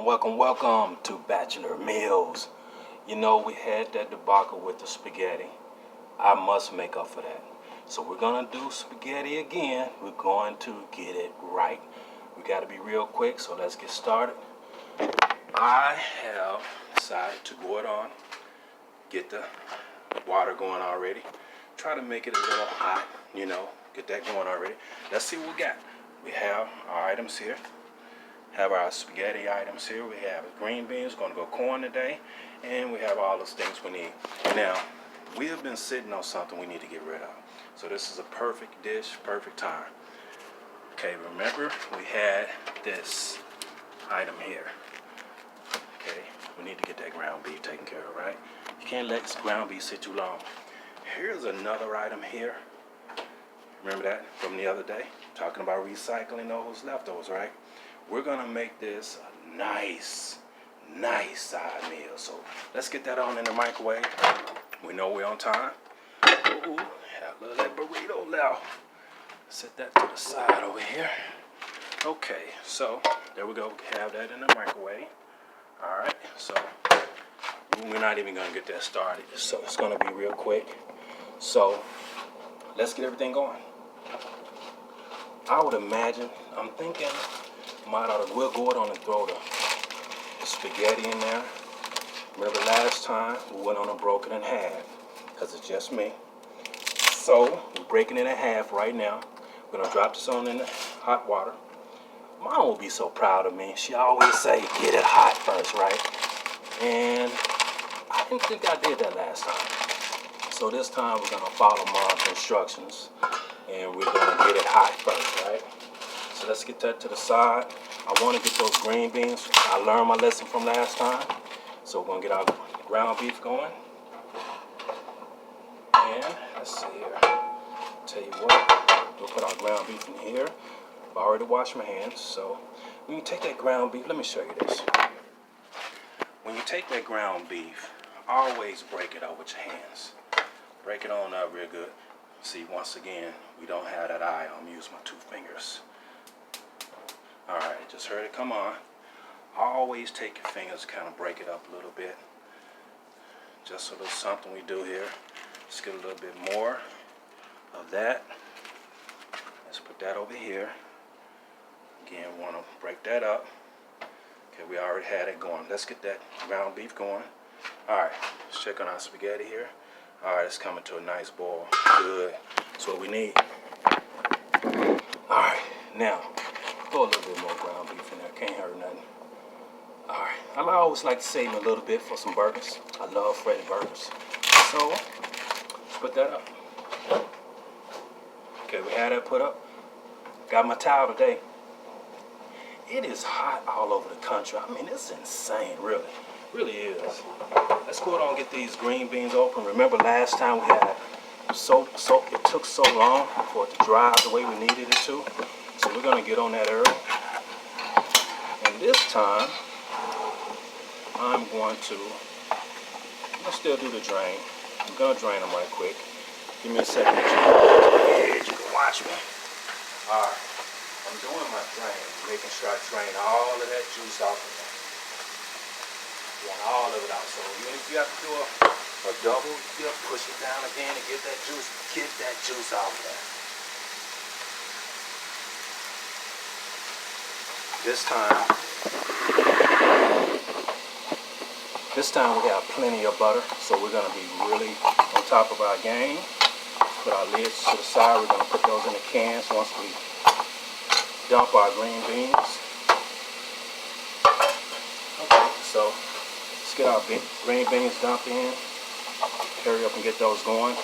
Welcome to Bachelor Meals. You know, we had that debacle with the spaghetti. I must make up for that. So we're gonna do spaghetti again. We're going to get it right. We gotta be real quick, so let's get started. I have decided to go it on, get the water going already. Try to make it a little hot, you know, get that going already. Let's see what we got. We have our items here. Have our spaghetti items here. We have green beans, gonna go corn today, and we have all those things we need. Now, we have been sitting on something we need to get rid of. So this is a perfect dish, perfect time. Okay, remember we had this item here. Okay, we need to get that ground beef taken care of, right? You can't let this ground beef sit too long. Here's another item here. Remember that from the other day? Talking about recycling those leftovers, right? We're gonna make this a nice side meal. So let's get that on in the microwave. We know we're on time. Ooh, have a little of that burrito left. Set that to the side over here. Okay, so there we go. We have that in the microwave. All right, so we're not even gonna get that started. So it's gonna be real quick. So let's get everything going. I would imagine, I'm thinking, we'll go on and throw the spaghetti in there. Remember last time we went on and broke it in half because it's just me. So we're breaking it in half right now. We're gonna drop this on in the hot water. Mom will be so proud of me. She always say, get it hot first, right? And I didn't think I did that last time. So this time we're gonna follow Mom's instructions and we're gonna get it hot first, right? So let's get that to the side. I want to get those green beans. I learned my lesson from last time. So we're going to get our ground beef going. And let's see here. Tell you what, we'll put our ground beef in here. I've already washed my hands. So when you take that ground beef, let me show you this. When you take that ground beef, always break it up with your hands. Break it on up real good. See, once again, we don't have that eye. I'm using my 2 fingers. All right, just heard it come on. Always take your fingers, kind of break it up a little bit. Just a little something we do here. Let's get a little bit more of that. Let's put that over here. Again, want to break that up. Okay, we already had it going. Let's get that ground beef going. All right, let's check on our spaghetti here. All right, it's coming to a nice boil. Good. That's what we need. All right, now, throw a little bit more ground beef in there. Can't hurt nothing. All right. I always like to save a little bit for some burgers. I love Freddy burgers. So let's put that up. Okay, we had that put up. Got my towel today. It is hot all over the country. I mean, it's insane, really. It really is. Let's go ahead and get these green beans open. Remember last time we had it took so long for it to dry the way we needed it to. So we're going to get on that early. And this time, I'm going to still do the drain. I'm going to drain them right quick. Give me a second. You can watch me. All right. I'm doing my drain, making sure I drain all of that juice off of there. Want all of it out. So even if you have to do a double dip, push it down again and get that juice out of there. This time we have plenty of butter, so we're going to be really on top of our game. Put our lids to the side. We're going to put those in the cans once we dump our green beans. Okay, so let's get our green beans dumped in. Hurry up and get those going.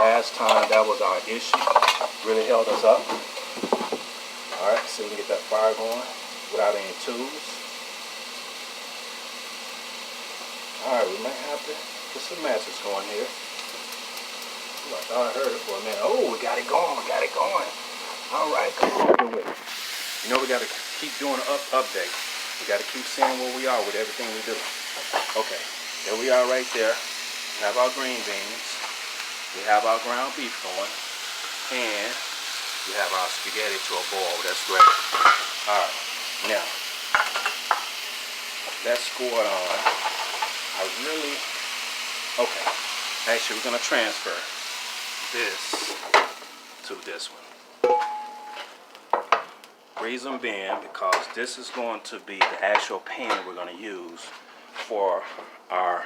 Last time that was our issue. Really held us up. All right, so we can get that fire going without any tools. All right, we might have to get some matches going here. Ooh, I thought I heard it for a minute. Oh, we got it going. All right, come on with it. You know we got to keep doing an update. We got to keep seeing where we are with everything we do. Okay, there we are right there. We have our green beans. We have our ground beef going. And we have our spaghetti to a boil. That's great. All right. Now, let's go it on. Okay. Actually, we're gonna transfer this to this one. Reason being, because this is going to be the actual pan we're gonna use for our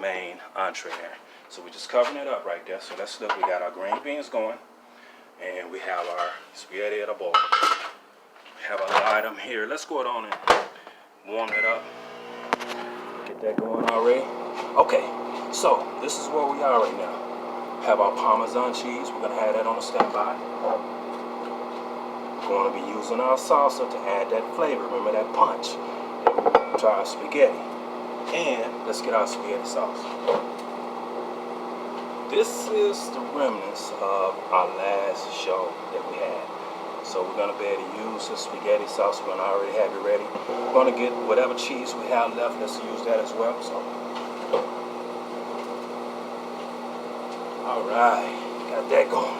main entree there. So we're just covering it up right there. So let's look, we got our green beans going, and we have our spaghetti at a boil. We have our item here. Let's go on and warm it up. Get that going already. Okay, so this is where we are right now. Have our Parmesan cheese. We're gonna have that on the standby. We're gonna be using our salsa to add that flavor. Remember that punch to our spaghetti. And let's get our spaghetti sauce. This is the remnants of our last show that we had. So we're gonna be able to use the spaghetti sauce. We're gonna already have it ready. We're gonna get whatever cheese we have left. Let's use that as well. So, all right, got that going.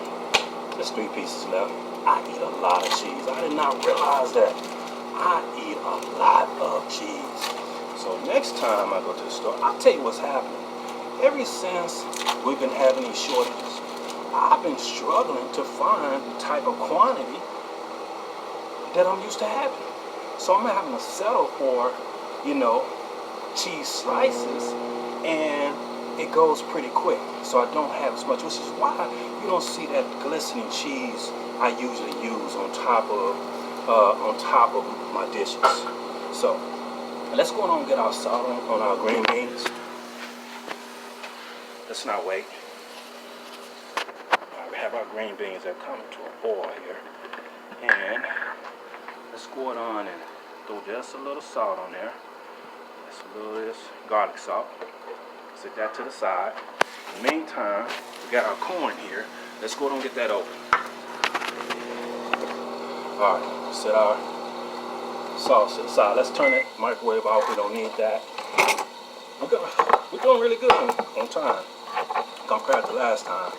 There's 3 pieces left. I eat a lot of cheese. I did not realize that. I eat a lot of cheese. So next time I go to the store, I'll tell you what's happening. Ever since we've been having these shortages, I've been struggling to find the type of quantity that I'm used to having. So I'm having to settle for, cheese slices, and it goes pretty quick. So I don't have as much, which is why you don't see that glistening cheese I usually use on top of my dishes. So let's go on and get our salt on our green beans. Let's not wait. All right, we have our green beans that come to a boil here. And let's go on and throw just a little salt on there. Just a little of this garlic salt. Set that to the side. In the meantime, we got our corn here. Let's go on and get that open. All right, set our sauce to the side. Let's turn it microwave off. We don't need that. We're doing really good on time compared to last time.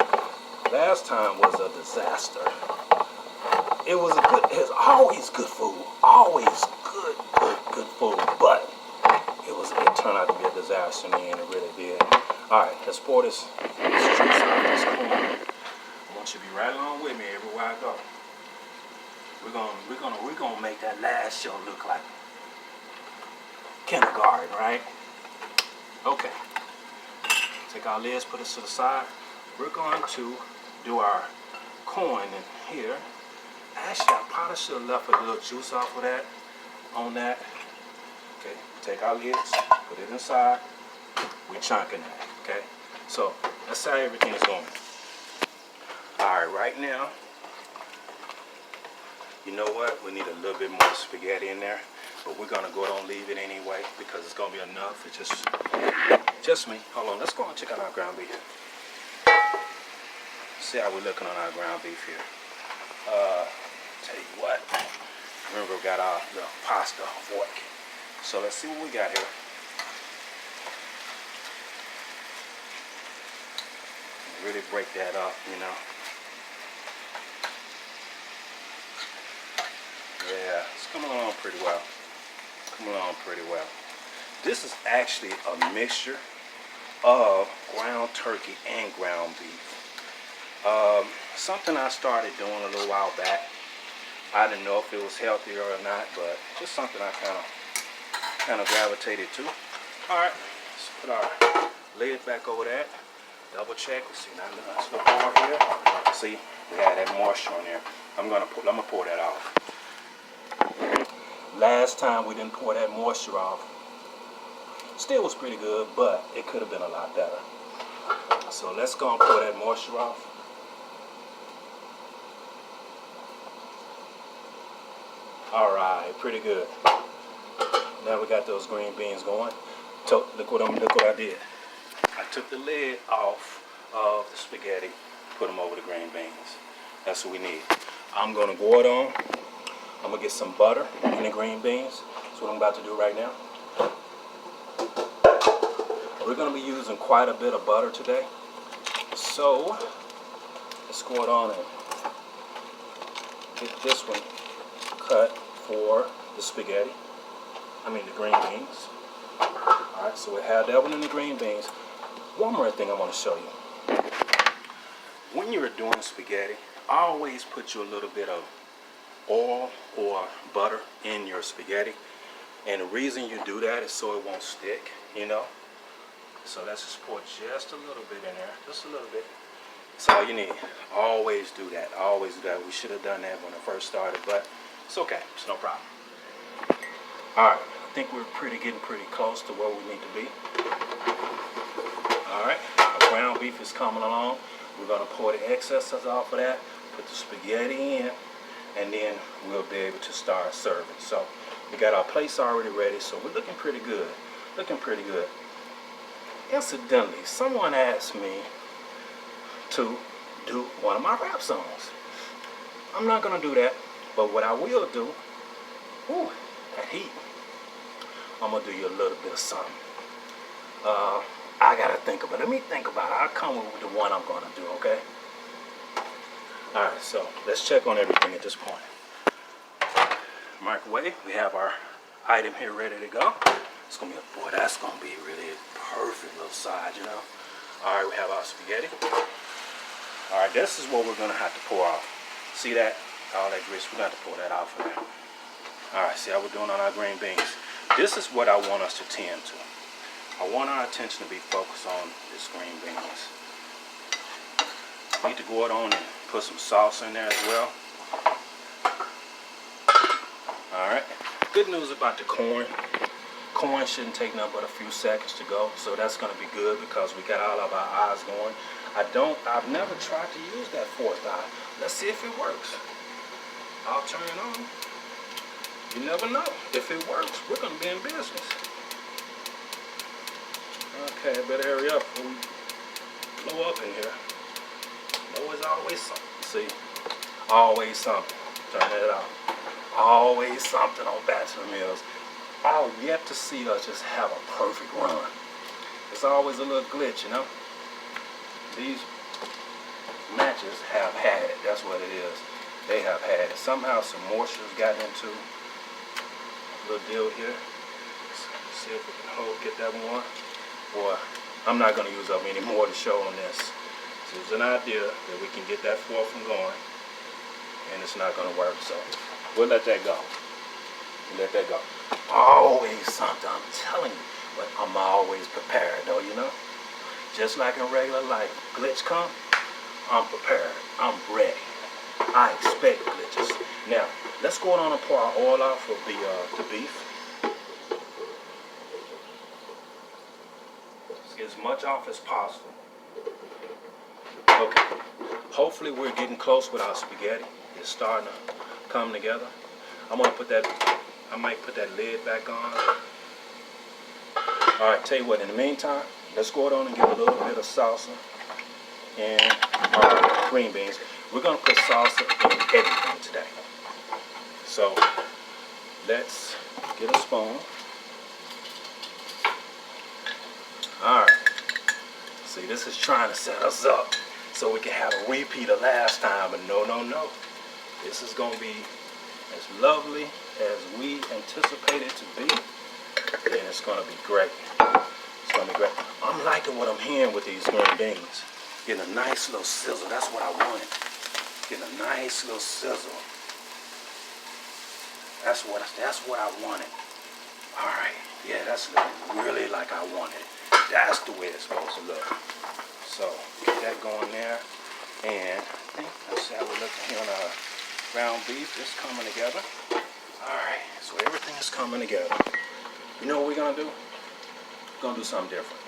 Last time was a disaster. It's always good food. Always good food. But it turned out to be a disaster in the end. It really did. All right, let's pour this juice out of this corn. I want you to be right along with me everywhere I go. We're gonna make that last show look like kindergarten, right? Okay. Take our lids, put it to the side. We're going to do our corn in here. Actually, I probably should have left a little juice off of that on that. Okay, take our lids, put it inside. We're chunking that, okay? So that's how everything is going. All right, right now, you know what? We need a little bit more spaghetti in there, but we're gonna go ahead and leave it anyway because it's gonna be enough. It's just me. Hold on, let's go and check out our ground beef. See how we're looking on our ground beef here. Tell you what, remember we got our little pasta fork. So let's see what we got here. Really break that up, Yeah, it's coming along pretty well. This is actually a mixture of ground turkey and ground beef. Something I started doing a little while back. I didn't know if it was healthier or not, but just something I kind of gravitated to. All right, let's put our lid back over that. Double check. We see nothing else to pour here. See, we had that moisture on there. I'm gonna pour that off. Last time we didn't pour that moisture off. Still was pretty good, but it could have been a lot better. So let's go and pour that moisture off. All right, pretty good. Now we got those green beans going. So look what I did. I took the lid off of the spaghetti, put them over the green beans. That's what we need. I'm gonna go it on. I'm gonna get some butter in the green beans. That's what I'm about to do right now. We're gonna be using quite a bit of butter today. So let's go it on and get this one cut for the spaghetti. the green beans. Alright, so we have that one in the green beans. One more thing I want to show you. When you're doing spaghetti, always put you a little bit of oil or butter in your spaghetti. And the reason you do that is so it won't stick, you know. So let's just pour just a little bit in there, just a little bit. That's all you need. Always do that, always do that. We should have done that when I first started, but it's okay, it's no problem. Alright, I think we're getting pretty close to where we need to be. Alright, our ground beef is coming along. We're going to pour the excesses off of that, put the spaghetti in, and then we'll be able to start serving. So we got our plates already ready, so we're looking pretty good. Looking pretty good. Incidentally, someone asked me to do one of my rap songs. I'm not going to do that, but what I will do, that heat, I'm going to do you a little bit of something. I got to think about it. Let me think about it. I'll come up with the one I'm going to do, okay? Alright, so let's check on everything at this point. Microwave, we have our item here ready to go. It's going to be boy, that's going to be really a perfect little side, you know. Alright, we have our spaghetti. Alright, this is what we're going to have to pour off. See that? All that grease, we're going to have to pour that off of there. Alright, see how we're doing on our green beans. This is what I want us to tend to. I want our attention to be focused on this green beans. We need to go it on and put some sauce in there as well. Alright, good news about the corn. Corn shouldn't take nothing but a few seconds to go, so that's going to be good because we got all of our eyes going. I've never tried to use that fourth eye. Let's see if it works. I'll turn it on. You never know. If it works, we're going to be in business. Okay, better hurry up before we blow up in here. Always something. See? Always something. Turn it off. Always something on Bachelor Meals. I've yet to see us just have a perfect run. It's always a little glitch, you know? These matches have had it. That's what it is. They have had it. Somehow some moisture's gotten into a little deal here. Let's see if we can get that one. Or I'm not going to use up any more to show on this. So it's an idea that we can get that fourth one going, and it's not going to work. So we'll let that go. We'll let that go. Always something, I'm telling you. But I'm always prepared, though, you know. Just like in regular life, glitch come, I'm prepared. I'm ready. I expect glitches. Now, let's go on and pour our oil off of the beef. Get as much off as possible. Okay. Hopefully we're getting close with our spaghetti. It's starting to come together. I might put that lid back on. Alright, tell you what, in the meantime, let's go on and get a little bit of salsa and our green beans. We're going to put salsa in everything today. So, let's get a spoon. Alright. See, this is trying to set us up so we can have a repeat of last time, but no. This is going to be as lovely as we anticipate it to be, and it's going to be great. It's going to be great. I'm liking what I'm hearing with these green beans. Getting a nice little sizzle. That's what I wanted. Getting a nice little sizzle. That's what I wanted. Alright. Yeah, that's looking really like I wanted it. That's the way it's supposed to look. So, get that going there. And I think that's how we're looking here on our ground beef. It's coming together. Alright, so everything is coming together. You know what we're going to do? We're going to do something different.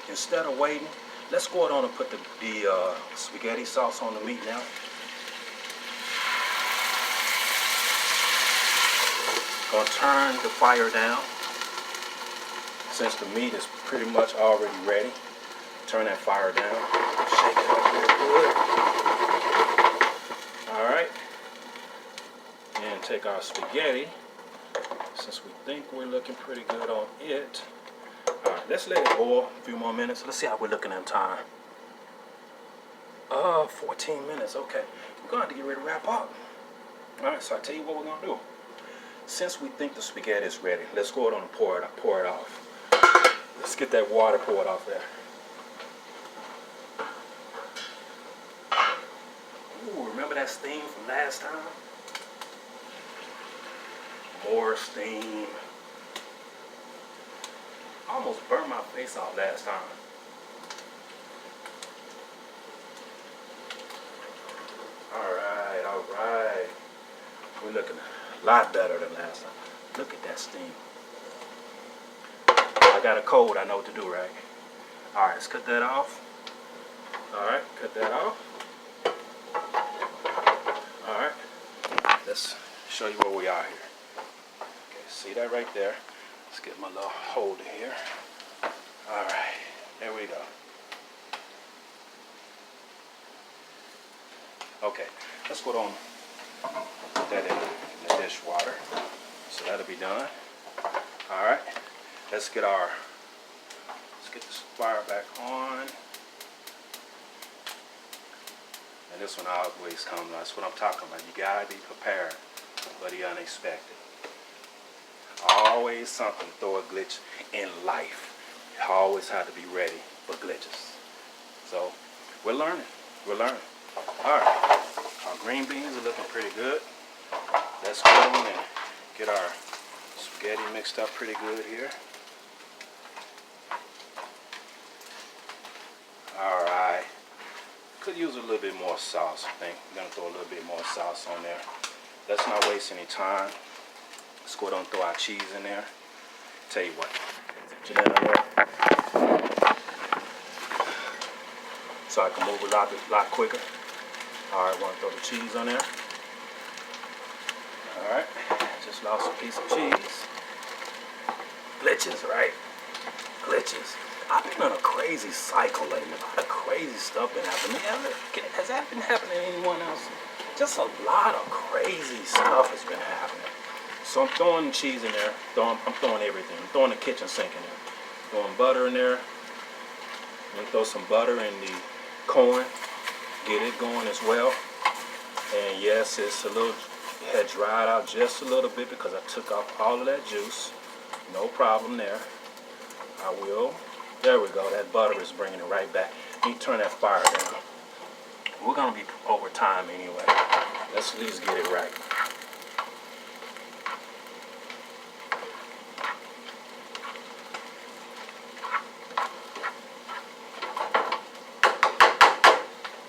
Instead of waiting, let's go on and put the spaghetti sauce on the meat now. Going to turn the fire down. Since the meat is pretty much already ready, turn that fire down. Shake it up real good. Alright. And take our spaghetti. Since we think we're looking pretty good on it. Alright, let's let it boil a few more minutes. Let's see how we're looking at time. 14 minutes. Okay. We're going to have to get ready to wrap up. Alright, so I'll tell you what we're going to do. since we think the spaghetti is ready, let's go ahead and pour it off. Let's get that water poured off there. Ooh, remember that steam from last time? More steam. Almost burned my face off last time. All right. We're looking a lot better than last time. Look at that steam. I got a cold, I know what to do, right? All right, let's cut that off. All right, cut that off. All right, let's show you where we are here. Okay, see that right there? Let's get my little holder here. All right, there we go. Okay, let's go on, put that in the dishwater. So that'll be done. All right, let's get this fire back on. And this one always comes, that's what I'm talking about. You gotta be prepared for the unexpected. Always something, throw a glitch in life. You always have to be ready for glitches. So we're learning. All right, our green beans are looking pretty good. Let's go on and get our spaghetti mixed up pretty good here. All right, could use a little bit more sauce. I think I'm gonna throw a little bit more sauce on there. Let's not waste any time. Let's go ahead and throw our cheese in there. Tell you what, so I can move a lot quicker. All right, want to throw the cheese on there. All right, just lost a piece of cheese. Glitches, right? Glitches. I've been on a crazy cycle lately. A lot of crazy stuff been happening. Has that been happening to anyone else? Just a lot of crazy stuff has been happening. So I'm throwing the cheese in there. I'm throwing everything. I'm throwing the kitchen sink in there. Throwing butter in there. I'm gonna throw some butter in the corn. Get it going as well. And yes, it's it had dried out just a little bit because I took off all of that juice. No problem there. I will. There we go. That butter is bringing it right back. You turn that fire down. We're gonna be over time anyway. Let's at least get it right.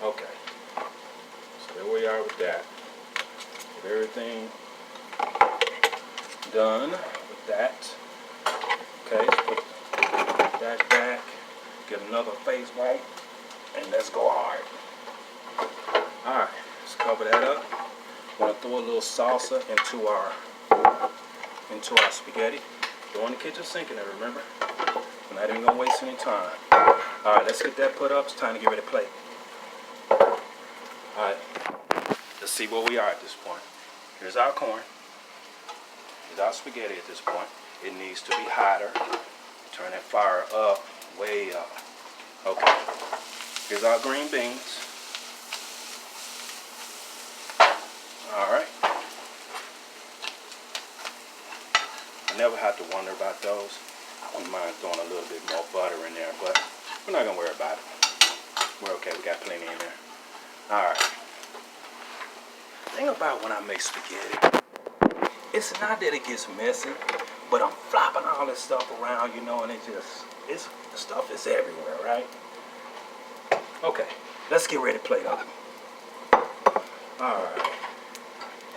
Okay. So there we are with that. Get everything done with that. Okay, let's put that back. Get another face wipe, and let's go hard. All right, let's cover that up. Want to throw a little salsa into our spaghetti. Throw in the kitchen sink in there, remember? We're not even gonna waste any time. All right, let's get that put up. It's time to get ready to plate. All right, let's see where we are at this point. Here's our corn. Here's our spaghetti at this point. It needs to be hotter. Turn that fire up, way up. Okay, here's our green beans. All right. I never have to wonder about those. I wouldn't mind throwing a little bit more butter in there, but we're not gonna worry about it. We're okay, we got plenty in there. All right. The thing about when I make spaghetti, it's not that it gets messy, but I'm flopping all this stuff around, you know, and the stuff is everywhere, right? Okay, let's get ready to plate up. All right.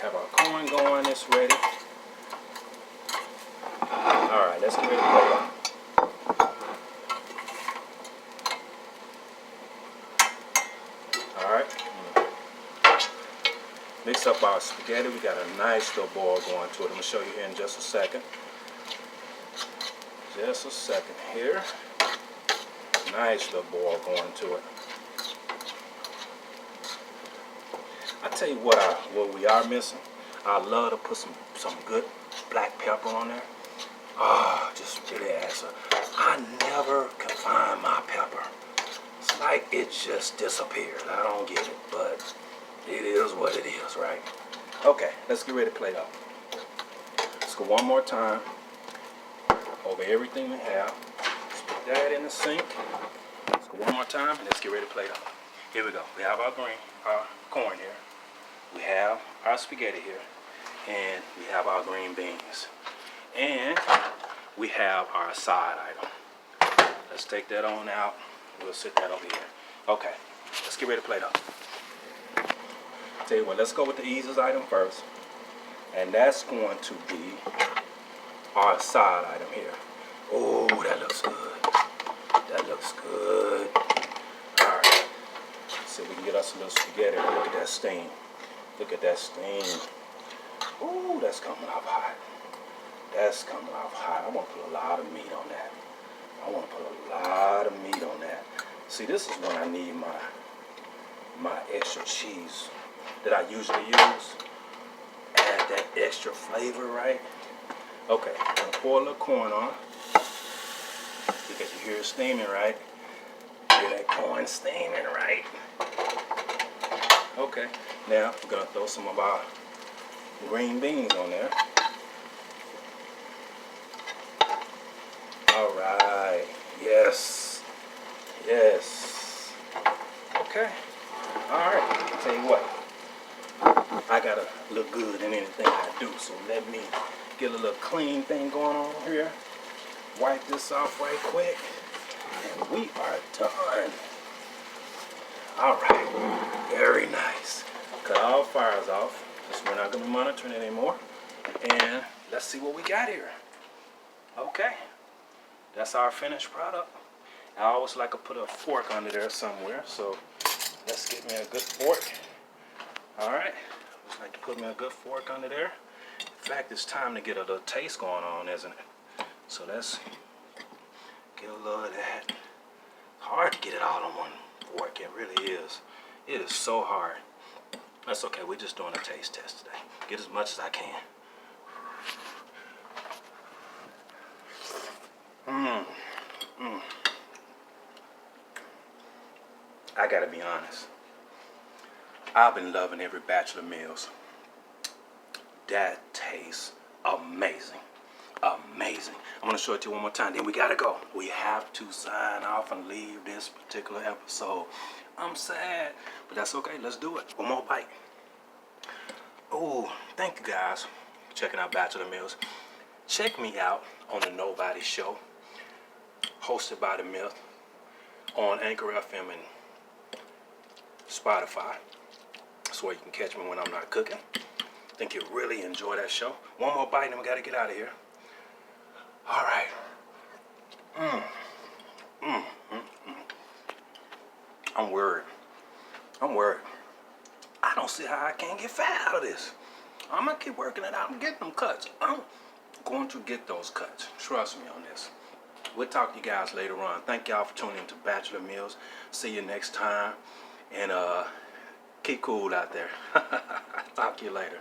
Have our corn going, it's ready. All right, let's get ready to plate up. All right. Mix up our spaghetti. We got a nice little boil going to it. I'm gonna show you here in just a second. Just a second here. Nice little boil going to it. I tell you what we are missing. I love to put some good black pepper on there. Ah, just really adds up. I never can find my pepper. It's like it just disappears. I don't get it, but it is what it is, right? Okay, let's get ready to plate up. go one more time over everything we have. Let's put that in the sink. Let's go one more time and let's get ready to plate up. Here we go. We have our corn here. We have our spaghetti here. And we have our green beans. And we have our side item. Let's take that on out. We'll sit that over here. Okay, let's get ready to plate up. Tell you what, let's go with the easiest item first. And that's going to be our side item here. Oh, that looks good. That looks good. All right. Let's see if we can get us a little spaghetti. Look at that steam. Look at that steam. Ooh, that's coming off hot. That's coming off hot. I want to put a lot of meat on that. I want to put a lot of meat on that. See, this is when I need my extra cheese that I usually use. Add that extra flavor, right? Okay, I'm going to pour a little corn on. Because you hear it steaming, right? Hear that corn steaming, right? Okay, now we're going to throw some of our green beans on there. All right, yes, yes. Okay, all right, I'll tell you what. I gotta look good in anything I do, so let me get a little clean thing going on here. Wipe this off right quick, and we are done. All right, very nice. Cut all fires off, because we're not gonna be monitoring it anymore. And let's see what we got here. Okay, that's our finished product. I always like to put a fork under there somewhere, so let's get me a good fork. All right. I like to put me a good fork under there. In fact, it's time to get a little taste going on, isn't it? So let's get a little of that. Hard to get it all on one fork. It really is. It is so hard. That's okay. We're just doing a taste test today. Get as much as I can. I gotta be honest. I've been loving every Bachelor Meals. That tastes amazing. Amazing. I'm going to show it to you one more time, then we got to go. We have to sign off and leave this particular episode. I'm sad, but that's okay. Let's do it. One more bite. Oh, thank you guys for checking out Bachelor Meals. Check me out on the Nobody Show, hosted by The Myth, on Anchor FM and Spotify. That's where you can catch me when I'm not cooking. I think you'll really enjoy that show. One more bite and we got to get out of here. All right. I'm worried. I'm worried. I don't see how I can't get fat out of this. I'm going to keep working it out. I'm getting them cuts. I'm going to get those cuts. Trust me on this. We'll talk to you guys later on. Thank y'all for tuning in to Bachelor Meals. See you next time. And keep cool out there. Talk to you later.